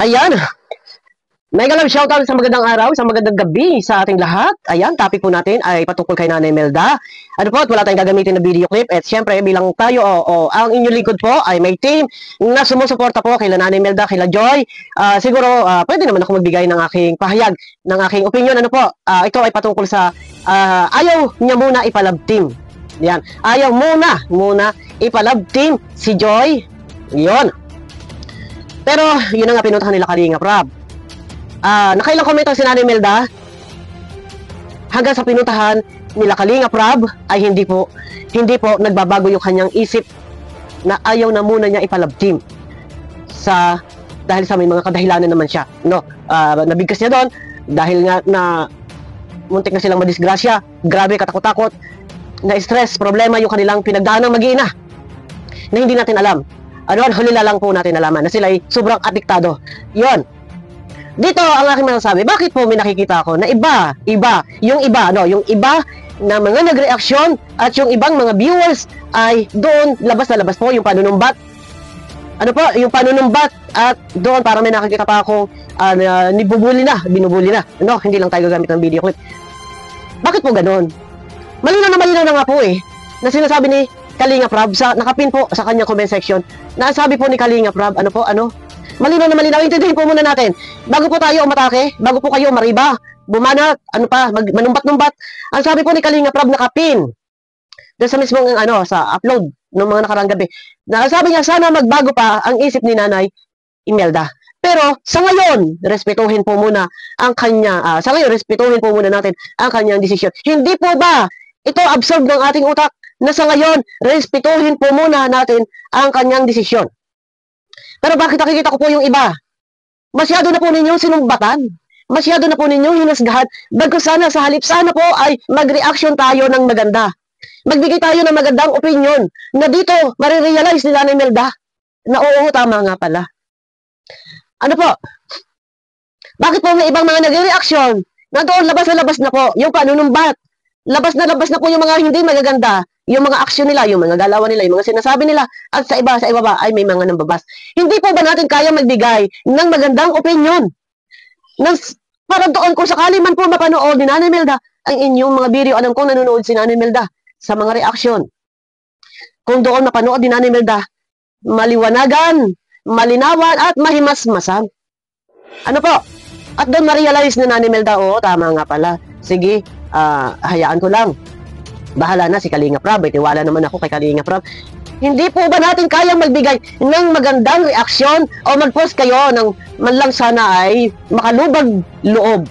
Ayan. Mega love shoutout sa magandang araw, sa magandang gabi sa ating lahat. Ayan, topic po natin ay patungkol kay Nanay Melda. Ano po, at wala tayong gagamitin na video clip. At syempre, bilang tayo, ang inyong likod po ay may team na sumusuporta po kay Nanay Melda, kay Joy. Siguro, pwede naman ako magbigay ng aking pahayag, ng aking opinion. Ano po, ito ay patungkol sa ayaw niya muna ipalab team. Yan, ayaw muna ipalab team si Joy. Yun. Pero, yun ang nga pinuntahan nila Kalingap Rab. Nakailang komento si Nanay Melda hanggang sa pinuntahan nila Kalingap Rab ay hindi po nagbabago yung kanyang isip na ayaw na muna niya ipalab team dahil sa may mga kadahilanan naman siya, no? Nabigkas niya doon dahil nga na muntik na silang madisgrasya, grabe, katakot-takot, na stress, problema yung kanilang pinagdaan ng mag-iina na hindi natin alam. Huli na lang po natin nalaman na sila ay sobrang adiktado. Yon. Dito ang aking masasabi, bakit po may nakikita ako na yung iba na mga nagreaksyon at yung ibang mga viewers ay doon labas na labas po yung panunumbat. Yung panunumbat at doon parang may nakikita pa akong binubuli na. No, hindi lang tayo gagamit ng video clip. Bakit po ganoon? Malinaw na nga po na sinasabi ni Kalingap Rab nakapin po sa kanyang comment section na sabi po ni Kalingap Rab, malinaw na malinaw, intindihin po muna natin. Bago po tayo umatake, bago po kayo mariba, bumanat, manumbat-numbat, ang sabi po ni Kalingap Rab nakapin doon sa mismong sa upload ng mga nakarang gabi. Sabi niya sana magbago pa ang isip ni Nanay Imelda. Pero sa ngayon, respetuhin po muna natin ang kanyang desisyon. Hindi po ba ito absorb ng ating utak na sa ngayon, respetuhin po muna natin ang kanyang desisyon. Pero bakit nakikita ko po yung iba? Masyado na po ninyong sinumbatan. Masyado na po ninyong hinasgahan. Bago sana sa halip sana po ay mag-reaction tayo ng maganda. Magbigay tayo ng magandang opinion na dito marirealize ni Nanay Melda na oo, tama nga pala. Bakit po may ibang mga nag-reaction na doon labas na po yung panunumbat? Labas na po yung mga hindi magaganda. Yung mga aksyon nila, yung mga galawan nila, yung mga sinasabi nila, at sa iba ba ay may mga nambabas. Hindi po ba natin kaya magbigay ng magandang opinion? Para doon kung sakali man po mapanood ni Nanay Melda ang inyong mga video, alam kong nanonood si Nanay Melda sa mga reaksyon. Kung doon mapanood ni Nanay Melda, maliwanagan, malinawan, at mahimasmasan. At doon ma-realize ni Nanay Melda, tama nga pala. Sige, hayaan ko lang. Bahala na si Kalingap Rab, tiwala naman ako kay Kalingap Rab. Hindi po ba natin kayang magbigay ng magandang reaksyon o mag-post kayo ng man lang sana ay makalubag loob,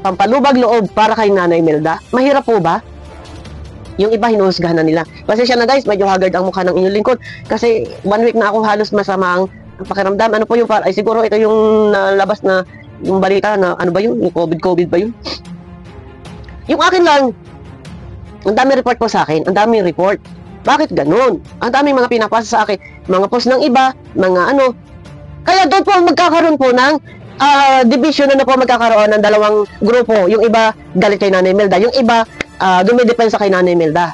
pampalubag loob para kay Nanay Melda? Mahirap po ba? Yung iba hinuhusgahan na nila. Pasensya na guys, medyo haggard ang mukha ng inyong lingkod kasi 1 week na ako halos masama ang pakiramdam. Siguro ito yung nalabas na yung balita na yung COVID ba yun? Yung akin lang, ang daming report po sa akin. Ang daming report. Bakit ganun? Ang daming mga pinapasa sa akin. Mga post ng iba, Kaya doon po magkakaroon po ng division na po magkakaroon ng dalawang grupo. Yung iba, galit kay Nanay Melda. Yung iba, dumidepensa kay Nanay Melda.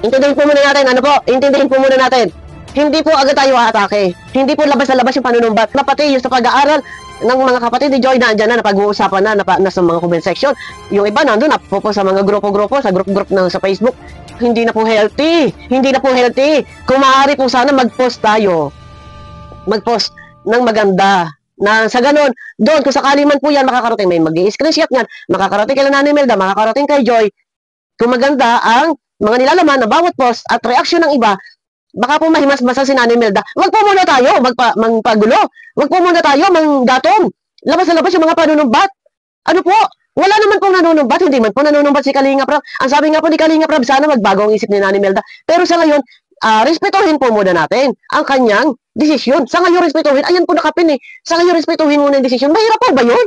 Intindihin po muna natin. Hindi po agad tayo aatake. Hindi po labas na labas yung panunumbat. Pati yung sa pag-aaral ng mga kapatid ni Joy na andyan na napag-uusapan na sa mga comment section. Yung iba nandun na po sa mga grupo-grupo, sa group na sa Facebook. Hindi na po healthy. Kung maaari po sana mag-post tayo. Mag-post ng maganda. Na sa ganun, doon kung sakali man po yan makakarating, may mag-i-screenshot yan, makakarating kay Nanay Melda, makakarating kay Joy. Kung maganda ang mga nilalaman na bawat post at reaksyon ng iba, baka po mahimasmasan si Nanay Melda. Wag po muna tayo magpagulo. Wag po muna tayo manggatong. Labas na labas yung mga panunumbat. Wala naman pong nanunumbat. Hindi man po nanunumbat si Kalingap Rab. Ang sabi nga po ni Kalingap Rab, sana magbago ang isip ni Nanay Melda. Pero sa ngayon, respetuhin po muna natin ang kanyang desisyon. Sa ngayon, respetuhin. Ayan po nakapin Sa ngayon, respetuhin muna yung desisyon. Mahirap po ba yun?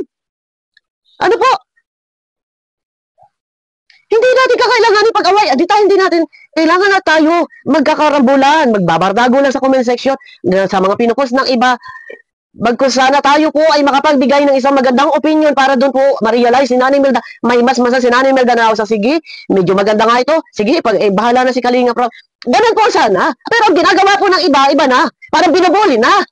Hindi natin kakailanganin pag-away. Hindi natin kailangan na tayo magkakarambulan, magbabardago lang sa comment section, sa mga pinupost ng iba. Bagkus sana tayo po ay makapagbigay ng isang magandang opinion para doon po ma-realize ni Nanay Melda. May mas si Nanay Melda na sige, medyo maganda nga ito. Sige, bahala na si Kalingap Rab. Ganun po sana. Pero ang ginagawa po ng iba na. Parang binubuli na.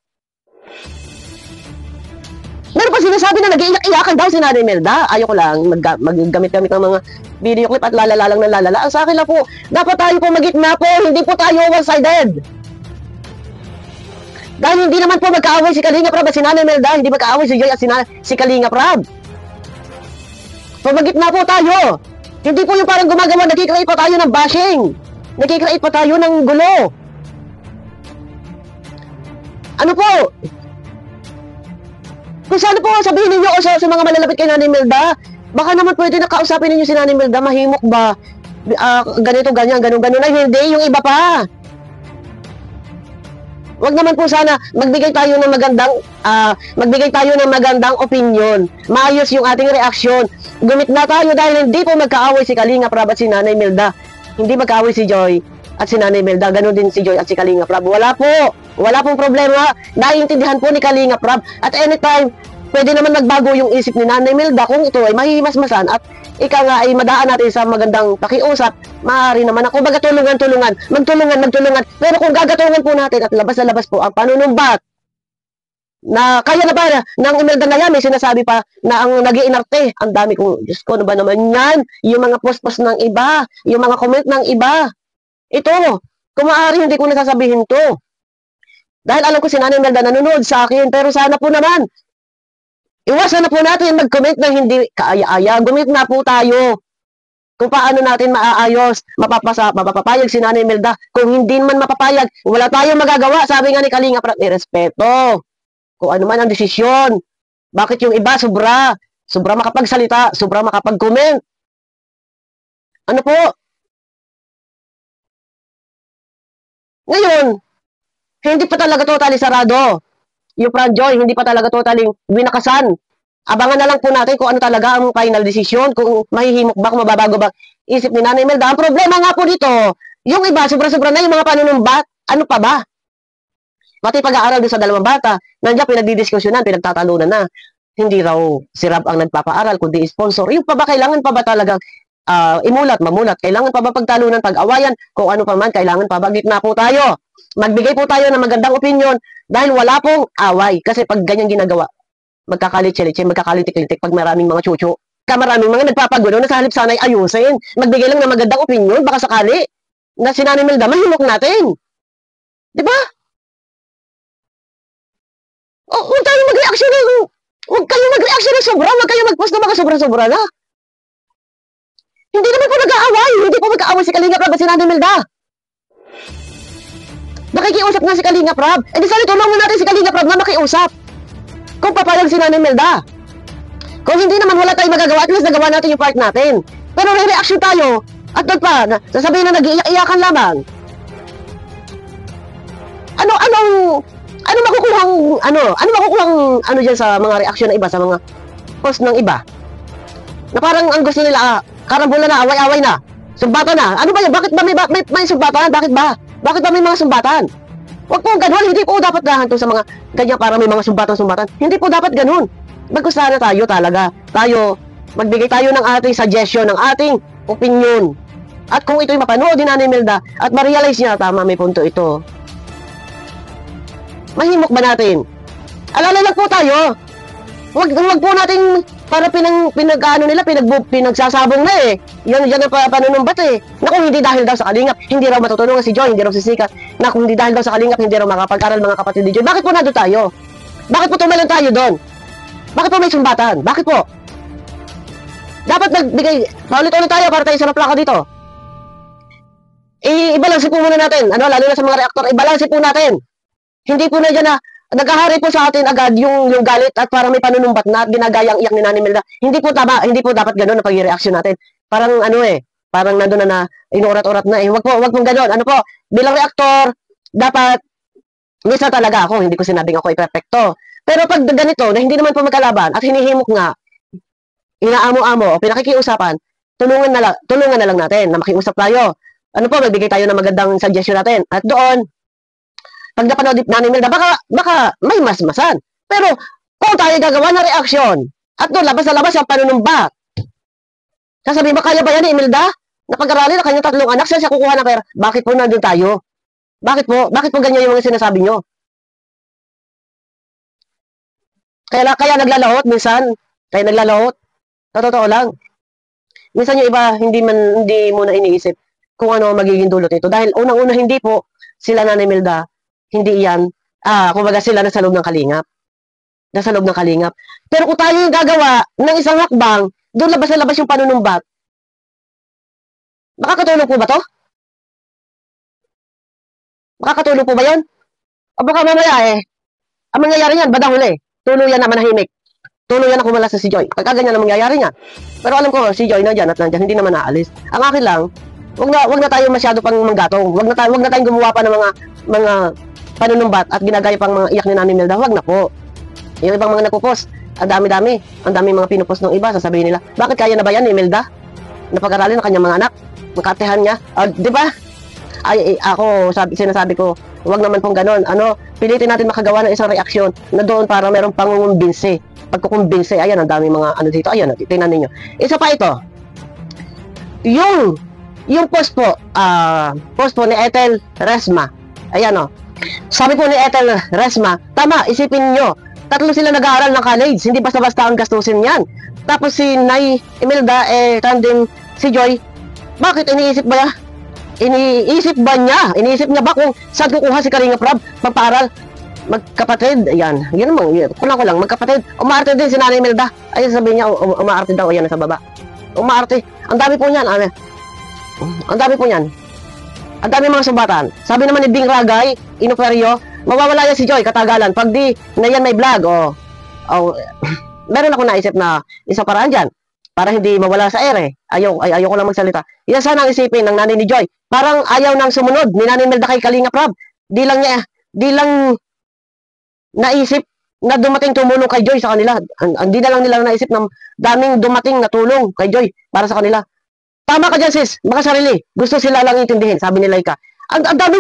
Meron pa sinasabi na nag-iiyak-iyakan daw si Nanay Melda. Ayoko lang maggamit-gamit ng mga video clip at lalala lang ng lalala. Ang sa akin lang po, dapat tayo po magitna po, hindi po tayo one-sided. Dahil hindi naman po magkaaway si Kalinga Prab at si Nanay Melda, hindi magkaaway si Joy at si Kalinga Prab. So magitna po tayo. Hindi po yung parang gumagawa, nagkikreate pa tayo ng bashing. Nagkikreate pa tayo ng gulo. Ano po? Kung sana po sabihin ninyo o sa mga malalapit kay Nanay Melda, baka naman pwede na kausapin ninyo si Nanay Melda, mahimok ba? Ganito, ganyan, ganun, ay hindi, yung iba pa. Wag naman po sana magbigay tayo ng magandang opinion. Maayos yung ating reaksyon. Gumit na tayo dahil hindi po magkaaway si Kalinga Prab at si Nanay Melda. Hindi magkaaway si Joy at si Nanay Melda, ganun din si Joy at si Kalinga Prab. Wala pong problema. Naiintindihan po ni Kalinga Prab. At anytime, pwede naman magbago yung isip ni Nanay Melda kung ito ay mahihimasmasan at ika nga ay madaan natin sa magandang pakiusap. Maaari naman ako baga magtulungan. Pero kung gagatungan po natin at labas na labas po ang panunumbat na kaya na ba ng Imelda na yan, may sinasabi pa na ang nag-iinarte. Ang dami kong, Diyos ko, ano ba naman yan? Yung mga post-post ng iba, yung mga comment ng iba. Ito, kung maaari hindi ko nasasabihin to. Dahil alam ko si Nanay Imelda nanonood sa akin, pero sana po naman, iwasan na po natin mag-comment na hindi kaaya-aya. Gumit na po tayo kung paano natin maaayos, mapapapayag si Nanay Imelda. Kung hindi man mapapayag, wala tayong magagawa. Sabi nga ni Kalinga Prab, irespeto. Kung ano man ang desisyon. Bakit yung iba sobra makapagsalita, sobra makapag-comment? Ano po? Ngayon, hindi pa talaga totally sarado. Yung Franjoy, hindi pa talaga totally binakasan. Abangan na lang po natin kung ano talaga ang final decision, kung mahihimok ba, kung mababago ba isip ni Nanay Imelda. Ang problema nga po dito, yung iba, sobra-sobra na yung mga panunumbat. Ano pa ba? Pati pag-aaral din sa dalawang bata, nandiyan pinagdidiskusyonan, pinagtatalunan na. Hindi raw si Rab ang nagpapaaral, kundi sponsor. Yung pa ba, kailangan pa ba talagang mamulat? Kailangan pa ba pagtalunan, pag-awayan? Kung ano pa man, kailangan pa ba? Gitna po tayo. Magbigay po tayo ng magandang opinion dahil wala pong away. Kasi pag ganyan ginagawa, magkakalit-litsi, magkakalitik-litik pag maraming mga chuchu. Maraming mga nagpapagulo na sa halip sana'y ayusin. Magbigay lang ng magandang opinion, baka sakali na si Nanay Imelda, mahimok natin. Di ba? O, huwag kayong mag-reaction ng sobra, huwag kayong mag-post ng mga sobra-sobra na. Hindi naman po nag-aaway, hindi po mag-aaway si Kalinga Prab at si Nanay Imelda. Nakikiusap nga si Kalinga Prab. Eh di sana tulungan natin si Kalinga Prab na makiusap. Kung papayag si Nanay Imelda. Kung hindi naman wala tayong magagawa, at least nagawa natin yung part natin. Pero may reaction tayo, at doon pa, sasabihin na nag-iiyakan lamang. Ano makukuhang diyan sa mga reaksyon ng iba, sa mga post ng iba? Na parang ang gusto nila, karambola na, away-away na, sumbatan na. Ano ba yan? Bakit ba may sumbatan? Bakit ba? Bakit ba may mga sumbatan? Huwag po ganun, hindi po dapat gahanto sa mga ganyan para may mga sumbatan-sumbatan. Hindi po dapat ganun. Magkusa na tayo talaga. Magbigay tayo ng ating suggestion, ng ating opinion. At kung ito'y mapanood din Nanay Imelda at ma-realize niya, tama, may punto ito. Mahimok ba natin? Alala lang po tayo. Wag po natin para pinagsasabong na eh. Yan ang panunumbat eh. Naku, hindi dahil daw sa Kalingap, hindi raw matutulungan si Joy, hindi raw sisikat. Naku, hindi dahil daw sa Kalingap, hindi raw makapag-aral mga kapatid ni Joy. Bakit po nandun tayo? Bakit po tumalon tayo doon? Bakit po may sumbatan? Bakit po? Dapat paulit-ulit tayo para tayo sa plaka dito. Ibalansin po muna natin. Lalo na sa mga reaktor, ibalansin po natin. Hindi po na dyan na nagkahari po sa atin agad yung galit at parang may panunumbat na at ginagayang iyak ni Nanay Imelda. Hindi po tama, hindi po dapat gano'n ang pag-reaction natin. Parang parang nandun na inuurat-urat na eh. Wag pong gano'n. Bilang reaktor, dapat, minsan talaga ako, hindi ko sinabing ako i-perfecto. Pero pag ganito, na hindi naman po magkalaban at hinihimok nga, inaamo-amo o pinakikiusapan, tulungan na lang natin na makiusap tayo. Magbigay tayo ng magandang suggestion natin. At doon, pag napanood Nanay Imelda, baka may masmasan. Pero, kung tayo gagawa ng reaksyon, at doon, labas na labas yung panunumbat. Sasabihin ba, kaya ba yan ni Imelda? Napag-aralin na kanyang 3 anak, siya kukuha ng pera. Bakit po nandun tayo? Bakit po ganyan yung mga sinasabi nyo? Kaya naglalahot minsan. Kaya naglalahot. Sa totoo lang. Minsan yung iba, hindi mo na iniisip kung ano ang magiging dulot nito. Dahil unang-una, hindi po sila Nanay Melda, hindi yan, kumbaga sila nasa loob ng kalingap. Nasa loob ng kalingap. Pero kung tayo yung gagawa ng isang hakbang, doon labas na labas yung panunumbat, makakatulong po ba to? Makakatulong po ba yun? O baka mamaya ang mangyayari yan, badang huli, tuluyan na manahimik. Tuluyan na kumala sa si Joy. Pagka ganyan na mangyayari niya. Pero alam ko, si Joy nandyan at nandyan, hindi naman naalis. Ang akin lang, wag na tayo masyado pang manggatong. Wag na tayong gumawa pa ng mga panunumbat at ginagaya pang mga iyak ni Nanay Melda. Wag na po. Yung ibang mga nagpo-post, ang dami-dami mga pinupost ng iba, sasabihin nila, bakit kaya na ba yan ni Melda? Napag-aralin ng kanyang mga anak, makatehan niya. Di ba? Ako, sinasabi ko, wag naman pong ganon. Pilitin natin makagawa ng isang reaksyon na doon para merong pangungumbinse. Pagkukumbinse, ayan, ang dami mga ano dito. Ayan, tingnan ninyo. Isa pa ito. Yung post po ni Ethel Resma. Ayan, sabi po ni Ethel Resma, tama, isipin nyo, 3 sila nag-aaral ng college, hindi basta-basta ang gastusin yan. Tapos si Nay Imelda, tandem si Joy, bakit iniisip ba niya ba kung saan kukuha si Kalinga Prab pagpaaral? Magkapatid, ayan, yun naman, kulang magkapatid, umaarte din si Nanay Imelda, ayun sabihin niya, umaarte daw, ayan sa baba, umaarte, ang dami po niyan, ang dami mga sumbatan, sabi naman ni Bing Ragay, Inoferio, mawawala yan si Joy, katagalan, pag di na yan may vlog, meron ako naisip na isang paraan dyan, para hindi mawala sa ere, ayoko lang magsalita, yan sana ang isipin ng nanay ni Joy, parang ayaw nang sumunod ni Nanay Imelda kay Kalinga Prab, di lang naisip na dumating tumulong kay Joy sa kanila. Hindi na lang nila naisip na daming dumating na tulong kay Joy para sa kanila. Tama ka dyan, sis. Baka sarili. Gusto sila lang intindihin, sabi ni Laika. Ang dami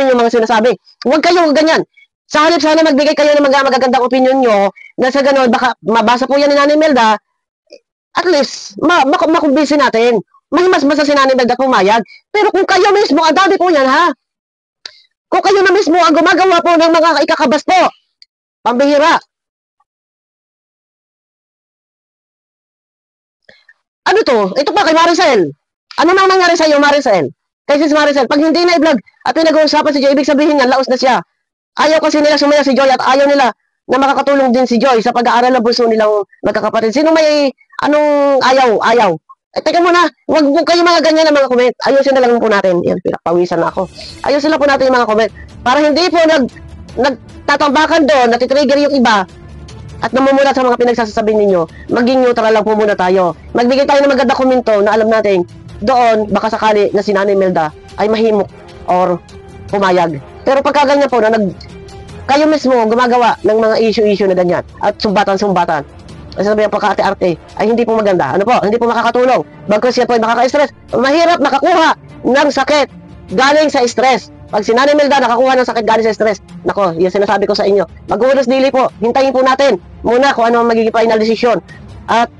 nyo mga sinasabi. Huwag kayo ganyan. Sa halip sana magbigay kayo ng mga magagandang opinion nyo na sa ganun, baka mabasa po yan ni Nanay Melda, at least, makumbisi natin. Mahimas basta si Nanay Melda pumayag. Pero kung kayo mismo, ang dami po yan, ha? Kung kayo na mismo ang gumagawa po ng mga ikakabas po, pambihira. Ano to? Ito pa kay Maricel. Ano nang nangyari sa iyo, Maricel? Kay sis Maricel, pag hindi na i-vlog at pinag-uusapan si Joy, ibig sabihin yan, laos na siya. Ayaw kasi nila sumaya si Joy at ayaw nila na makakatulong din si Joy sa pag-aaral ng bunso nilang magkakapatid. Sino may anong ayaw? Teka muna, wag kayo mga ganyan na mga comment. Ayusin na lang po natin. Yan, pinakapawisan na ako. Ayusin na po natin yung mga comment. Para hindi po nagtatambakan doon, natitrigger yung iba, at namumulat sa mga pinagsasabi ninyo, maging neutral lang po muna tayo. Magbigay tayo ng magandang komento na alam natin, doon, baka sakali na si Nanay Melda ay mahimok or pumayag. Pero pagka ganyan po, kayo mismo gumagawa ng mga issue na ganyan, at sumbatan, at sabi ang pagka-arte-arte, ay hindi po maganda. Ano po? Hindi po makakatulong. Bagkus yan po ay makaka-stress. Mahirap makakuha ng sakit galing sa stress. Pag si Nanay Melda nakakuha ng sakit galing sa stress, nako, yung sinasabi ko sa inyo, mag-uros dili po, hintayin po natin muna kung ano ang magiging final decision. At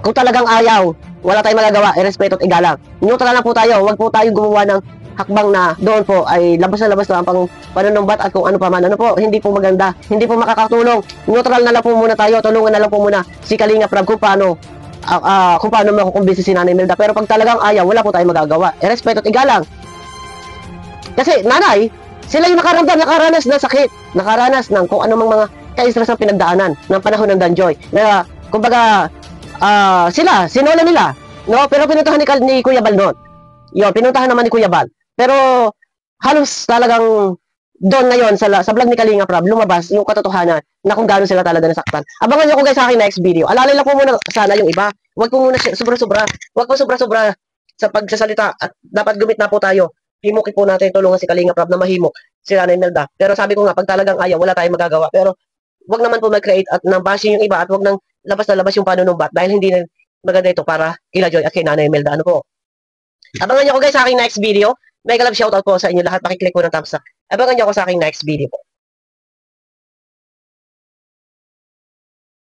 kung talagang ayaw, wala tayong magagawa, irespeto at igalang. Neutral lang po tayo, huwag po tayo gumawa ng hakbang na doon po ay labas na ang panunumbat at kung ano pa man. Ano po, hindi po maganda, hindi po makakatulong. Neutral na lang po muna tayo, tulungan na lang po muna si Kalinga Prab kung paano makukumbisi si Nanay Melda. Pero pag talagang ayaw, wala po tayong magagawa. Irespeto at igalang. Kasi nanay, sila yung nakaranas ng sakit, nakaranas ng kung anong mga ka-stress ang pinagdaanan ng panahon ng Danjoy. Na, kumbaga, sinola nila. No? Pero pinuntahan ni Kuya Bal noon. Yun, pinuntahan naman ni Kuya Bal. Pero, halos talagang doon ngayon sa vlog ni Kalinga Prab, lumabas yung katotohanan na kung gaano sila talaga nasaktan. Abangan nyo ko guys sa akin next video. Alalay lang po muna sana yung iba. Huwag po muna sobra-sobra. Huwag po sobra-sobra sa pagsasalita at dapat gumit na po tayo. Himukin po natin, tulungan si Kalinga Prab na mahimok si Nanay Melda. Pero sabi ko nga, pag talagang ayaw, wala tayong magagawa. Pero wag naman po mag-create at nang bashing yung iba at wag nang labas na labas yung panunumbat dahil hindi na maganda ito para kila Joy at kay Nanay Melda. Ano po? Abangan niyo ako guys sa aking next video. Mega love shoutout po sa inyo lahat. Pakiclick po ng thumbs up. Abangan niyo ako sa aking next video po.